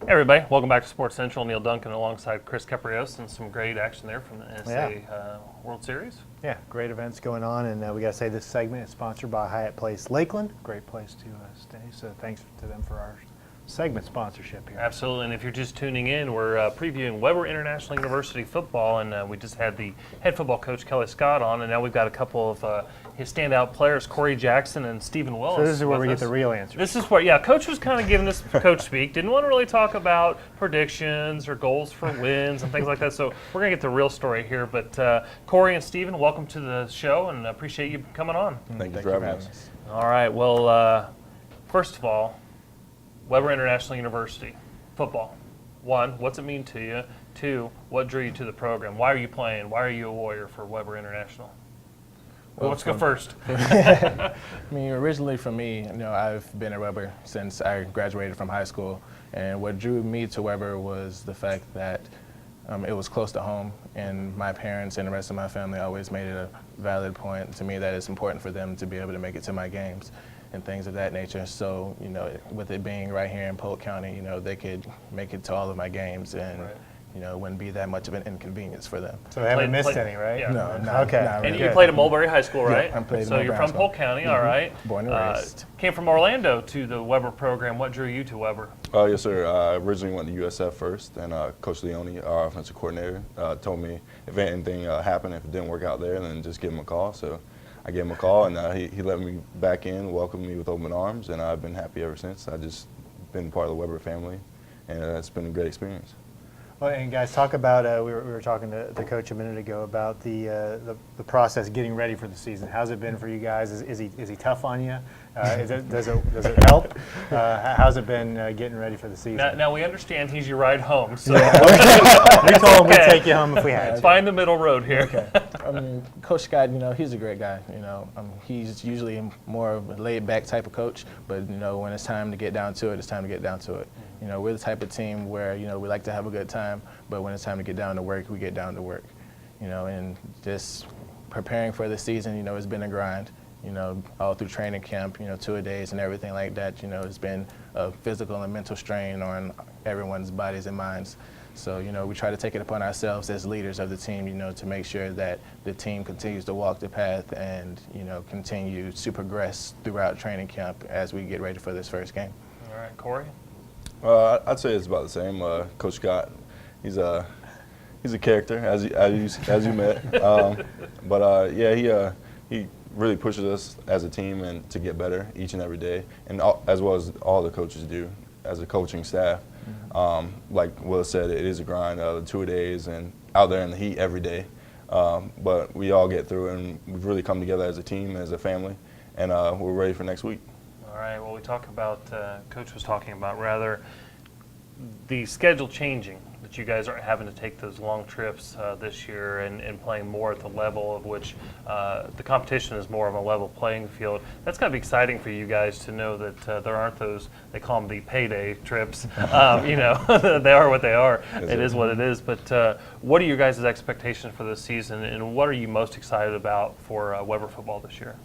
Hey everybody, welcome back to Sports Central. Neal Duncan alongside Kris, Keprios, and some great action there from the NSA World Series. Yeah, great events going on, and we got to say this segment is sponsored by Hyatt Place Lakeland. Great place to stay, so thanks to them for our segment sponsorship here. Absolutely, and if you're just tuning in, we're previewing Weber International University football, and we just had the head football coach, Kelly Scott, on, and now we've got a couple of his standout players, Corey Jackson and Stephen Willis. So this is where we get the real answers. This is where, Coach was kind of giving us coach speak. Didn't want to really talk about predictions or goals for wins and things like that, so we're going to get the real story here. But Corey and Stephen, welcome to the show, and appreciate you coming on. Thank you for having us. All right, well, first of all, Weber International University, football. 1, what's it mean to you? 2, what drew you to the program? Why are you playing? Why are you a Warrior for Weber International? Well, let's go first. I mean, originally for me, I've been at Weber since I graduated from high school, and what drew me to Weber was the fact that it was close to home, and my parents and the rest of my family always made it a valid point to me that it's important for them to be able to make it to my games and things of that nature. So, with it being right here in Polk County, they could make it to all of my games, and it wouldn't be that much of an inconvenience for them. So they haven't missed any, right? Yeah. No, not And really. you played at Mulberry High School, right? Yeah, I played at so Mulberry you're High from Polk County, all right. Born and raised. Came from Orlando to the Weber program. What drew you to Weber? Yes, sir. I originally went to USF first, and Coach Leone, our offensive coordinator, told me if anything happened, if it didn't work out there, then just give him a call. So I gave him a call, and he let me back in, welcomed me with open arms, and I've been happy ever since. I've just been part of the Weber family, and it's been a great experience. Well, and guys, talk about we were talking to the coach a minute ago about the process getting ready for the season. How's it been for you guys? Is he tough on you? Does it help? How's it been getting ready for the season? Now we understand he's your ride home. So we told him we'd take you home if we had to. Find the middle road here. Okay. I mean, Coach Scott, he's a great guy. He's usually more of a laid-back type of coach, but when it's time to get down to it, it's time to get down to it. We're the type of team where we like to have a good time, but when it's time to get down to work, we get down to work. And just preparing for the season, it's been a grind. All through training camp, 2-a-days and everything like that. It's been a physical and mental strain on everyone's bodies and minds. So, we try to take it upon ourselves as leaders of the team, to make sure that the team continues to walk the path and, continue to progress throughout training camp as we get ready for this first game. All right, Corey? I'd say it's about the same. Coach Scott, he's a character, as you met. He really pushes us as a team and to get better each and every day, and as well as all the coaches do as a coaching staff. Like Willis said, it is a grind, the 2-a-days and out there in the heat every day. But we all get through it, and we've really come together as a team, as a family, and we're ready for next week. All right, well, we talk about, Coach was talking about, rather, the schedule changing, that you guys are having to take those long trips this year and playing more at the level of which the competition is more of a level playing field. That's got to be exciting for you guys to know that there aren't those, they call them the payday trips. They are what they are. It is what it is. But what are your guys' expectations for this season, and what are you most excited about for Weber football this year?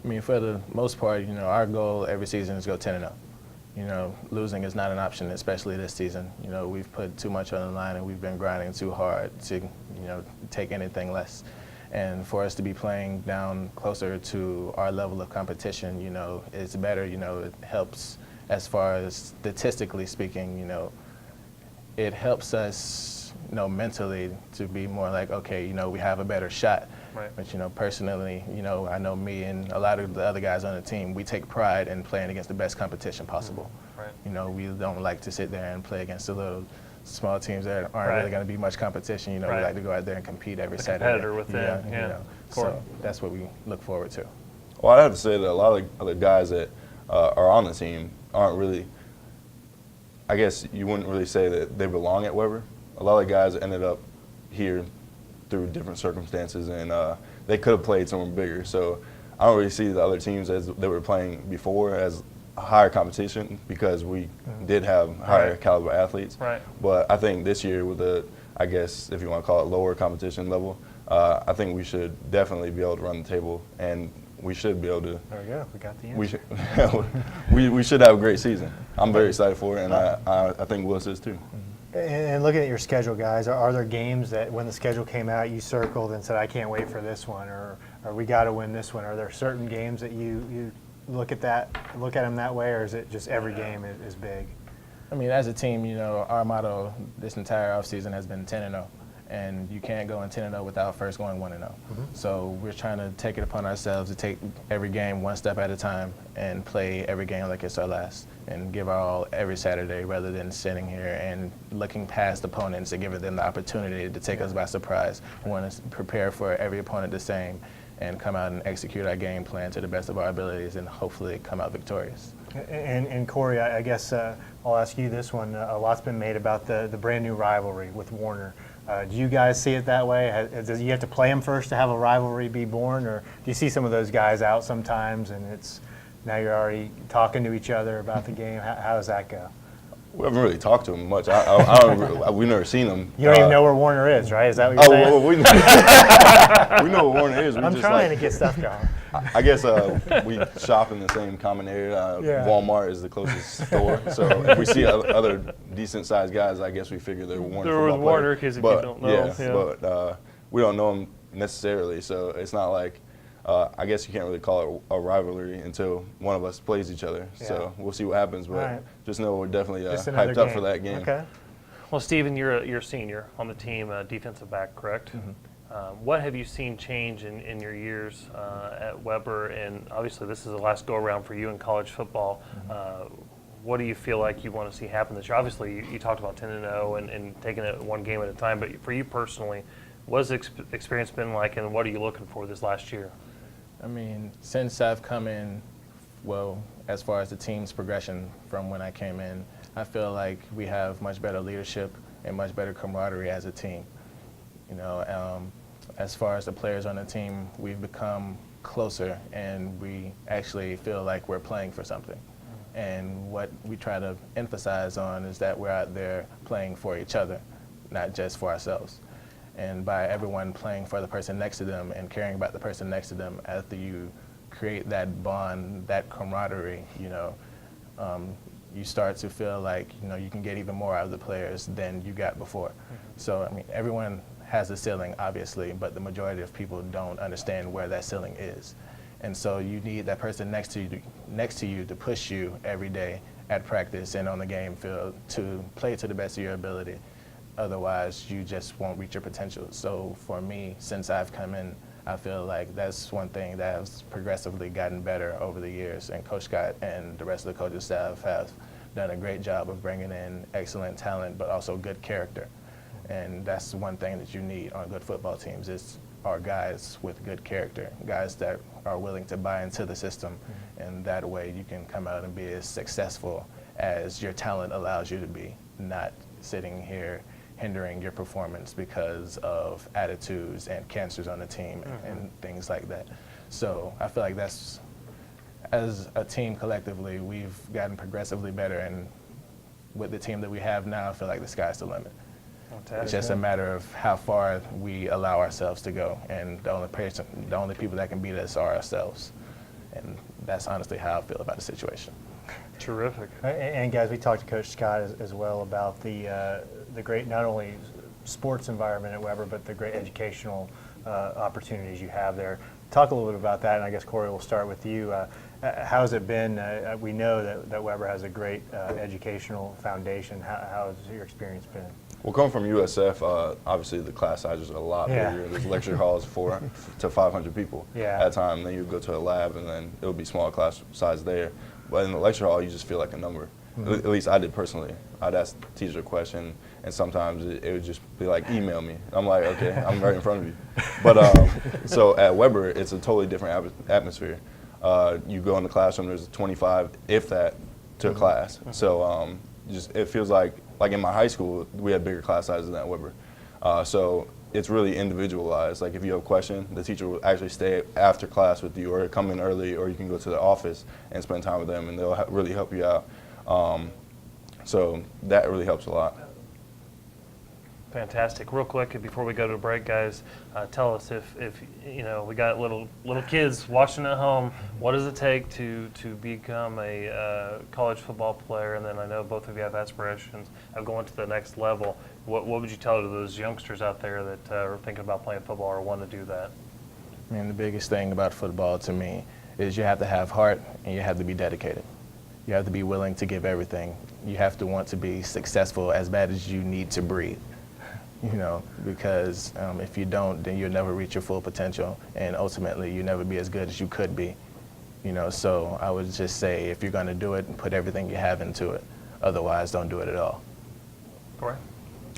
I mean, for the most part, our goal every season is to go 10-0. Losing is not an option, especially this season. We've put too much on the line, and we've been grinding too hard to, take anything less. And for us to be playing down closer to our level of competition, it's better. It helps as far as statistically speaking. It helps us, mentally to be more like, okay, we have a better shot. Right. But, personally, I know me and a lot of the other guys on the team, we take pride in playing against the best competition possible. Right. We don't like to sit there and play against the little small teams that aren't really going to be guys competition. We like to go out there and compete every Saturday. Competitor with them, So that's what we look forward to. Well, I have to say that a lot of the guys that are on the team aren't really, I guess you wouldn't really say that they belong at Weber. A lot of guys ended up here through different circumstances, and they could have played somewhere bigger. So I don't really see the other teams as they were playing before as a higher competition, because we did have higher caliber athletes. Right. But I think this year with the, I guess if you want to call it lower competition level, I think we should definitely be able to run the table. And we should be able to. There we go. We got the answer. We should, we should have a great season. I'm very excited for it, and I think Willis is too. And looking at your schedule, guys, are there games that when the schedule came out you circled and said, I can't wait for this one, or we got to win this one? Are there certain games that you look at them that way, or is it just every game is big? I mean, as a team, you know, our motto this entire offseason has been 10-0. And you can't go in 10-0 without first going 1-0. So we're trying to take it upon ourselves to take every game one step at a time and play every game like it's our last and give our all every Saturday rather than sitting here and looking past opponents and giving them the opportunity to take us by surprise. We want to prepare for every opponent the same and come out and execute our game plan to the best of our abilities and hopefully come out victorious. And Corey, I guess I'll ask you this one. A lot's been made about the brand new rivalry with Warner. Do you guys see it that way? Does you have to play them first to have a rivalry be born, or do you see some of those guys out sometimes and it's now you're already talking to each other about the game? How does that go? We haven't really talked to him much. We've never seen him. You don't even know where Warner is, right? Is that what you're saying? Well, we know where Warner is. I'm trying to get stuff going. I guess we shop in the same common area. Yeah. Walmart is the closest store. So if we see other decent-sized guys, I guess we figure they're Warner They're with football Warner, players. because if you don't know. Yeah, but we don't know them necessarily, so it's not like I guess you can't really call it a rivalry until one of us plays each other. Yeah. So we'll see what happens, but right. just know we're definitely Just another hyped up game. for that game. Okay. Well, Steven, you're a senior on the team, defensive back, correct? What have you seen change in your years at Weber? And obviously this is the last go-around for you in college football. What do you feel like you want to see happen this year? Obviously, you talked about 10-0 and taking it one game at a time, but for you personally, what has the experience been like, and what are you looking for this last year? I mean, since I've come in, well, as far as the team's progression from when I came in, I feel like we have much better leadership and much better camaraderie as a team. You know, as far as the players on the team, we've become closer and we actually feel like we're playing for something. And what we try to emphasize on is that we're out there playing for each other, not just for ourselves. And by everyone playing for the person next to them and caring about the person next to them, after you create that bond, that camaraderie, you know, you start to feel like, you know, you can get even more out of the players than you got before. So, I mean, everyone has a ceiling, obviously, but the majority of people don't understand where that ceiling is. And so you need that person next to you to push you every day at practice and on the game field to play to the best of your ability. Otherwise, you just won't reach your potential. So for me, since I've come in, I feel like that's one thing that has progressively gotten better over the years. And Coach Scott and the rest of the coaching staff have done a great job of bringing in excellent talent, but also good character. And that's one thing that you need on good football teams is are guys with good character, guys that are willing to buy into the system. And that way you can come out and be as successful as your talent allows you to be, not sitting here hindering your performance because of attitudes and cancers on the team and things like that. So I feel like that's, as a team collectively, we've gotten progressively better, and with the team that we have now, I feel like the sky's the limit. It's just a matter of how far we allow ourselves to go, and the only people that can beat us are ourselves. And that's honestly how I feel about the situation. Terrific. And guys, we talked to Coach Scott as well about the great, not only sports environment at Weber, but the great educational opportunities you have there. Talk a little bit about that, and I guess Corey, we'll start with you. How has it been? We know that Weber has a great educational foundation. How has your experience been? Well, coming from USF, obviously the class sizes are a lot bigger. There's lecture halls 400 to 500 people at a time. Then you go to a lab, and then it'll be small class size there. But in the lecture hall, you just feel like a number. At least I did personally. I'd ask the teacher a question, and sometimes it would just be like, email me. I'm like, okay, I'm right in front of you. But so at Weber, it's a totally different atmosphere. You go in the classroom, there's 25, if that, to a class. So it feels like in my high school, we had bigger class sizes than at Weber. So it's really individualized. Like if you have a question, the teacher will actually stay after class with you, or come in early, or you can go to the office and spend time with them, and they'll really help you out. So that really helps a lot. Fantastic. Real quick, before we go to break, guys, tell us if we got little kids watching at home, what does it take to become a college football player? And then I know both of you have aspirations of going to the next level. What would you tell to those youngsters out there that are thinking about playing football or want to do that? I mean, the biggest thing about football to me is you have to have heart and you have to be dedicated. You have to be willing to give everything. You have to want to be successful as bad as you need to breathe. Because if you don't, then you'll never reach your full potential, and ultimately you'll never be as good as you could be. So I would just say, if you're going to do it, put everything you have into it. Otherwise, don't do it at all. Correct.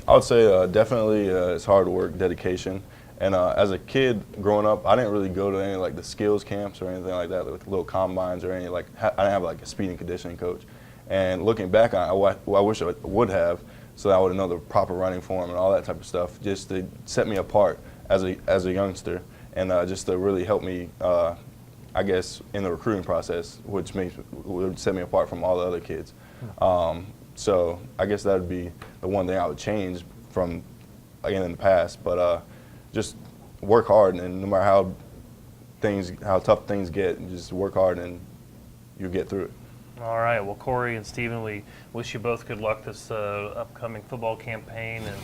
I would say definitely it's hard work, dedication. And as a kid growing up, I didn't really go to any like the skills camps or anything like that, with little combines or any I didn't have like a speed and conditioning coach. And looking back on it, I wish I would have, so that I would know the proper running form and all that type of stuff, just to set me apart as a youngster, and just to really help me, I guess, in the recruiting process, which would set me apart from all the other kids. So I guess that would be the one thing I would change from, again, in the past. But just work hard, and no matter how tough things get, just work hard and you'll get through it. All right. Well, Corey and Stephen, we wish you both good luck this upcoming football campaign. And